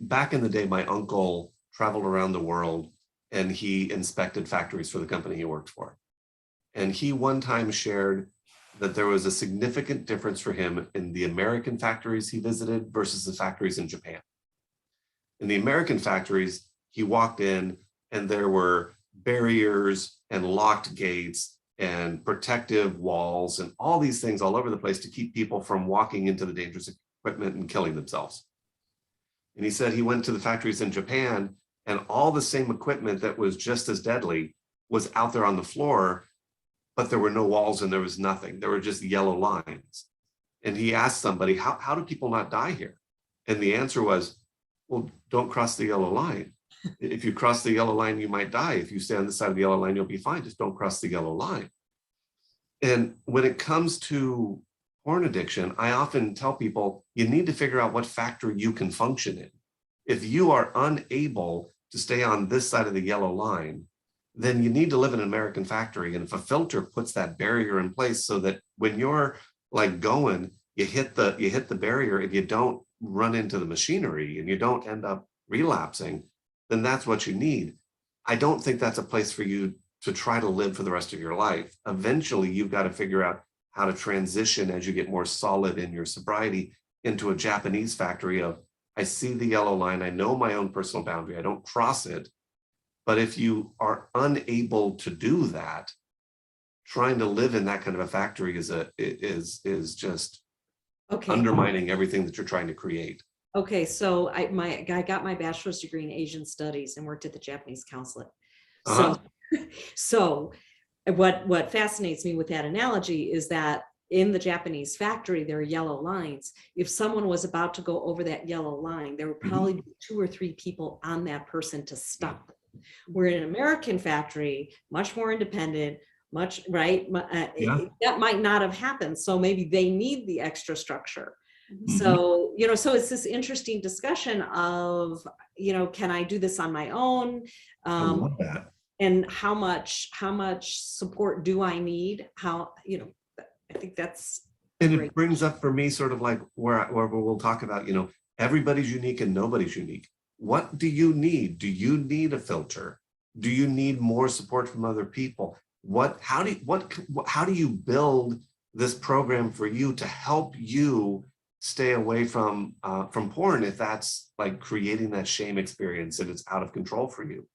back in the day, my uncle traveled around the world and he inspected factories for the company he worked for. And he one time shared that there was a significant difference for him in the American factories he visited versus the factories in Japan. In the American factories, he walked in and there were barriers and locked gates and protective walls and all these things all over the place to keep people from walking into the dangerous equipment and killing themselves. And he said he went to the factories in Japan and all the same equipment that was just as deadly was out there on the floor, but there were no walls and there was nothing. There were just yellow lines. And he asked somebody, how do people not die here? And the answer was, well, don't cross the yellow line. If you cross the yellow line, you might die. If you stay on the side of the yellow line, you'll be fine. Just don't cross the yellow line. And when it comes to porn addiction, I often tell people, you need to figure out what factory you can function in. If you are unable to stay on this side of the yellow line, then you need to live in an American factory. And if a filter puts that barrier in place so that when you're like going, you hit the barrier and you don't run into the machinery and you don't end up relapsing, then that's what you need. I don't think that's a place for you to try to live for the rest of your life. Eventually, you've got to figure out how to transition as you get more solid in your sobriety into a Japanese factory of, I see the yellow line, I know my own personal boundary, I don't cross it. But if you are unable to do that, trying to live in that kind of a factory is just undermining everything that you're trying to create. Okay, so I got my bachelor's degree in Asian studies and worked at the Japanese consulate. So what fascinates me with that analogy is that in the Japanese factory, there are yellow lines. If someone was about to go over that yellow line, there would probably be 2 or 3 people on that person to stop. We're in an American factory, much more independent, that might not have happened. So maybe they need the extra structure. So, so it's this interesting discussion of, can I do this on my own? I love that. And how much support do I need? I think that's. And it brings up for me sort of like where we'll talk about, everybody's unique and nobody's unique. What do you need? Do you need a filter? Do you need more support from other people? How do you build this program for you to help you stay away from porn if that's like creating that shame experience and it's out of control for you?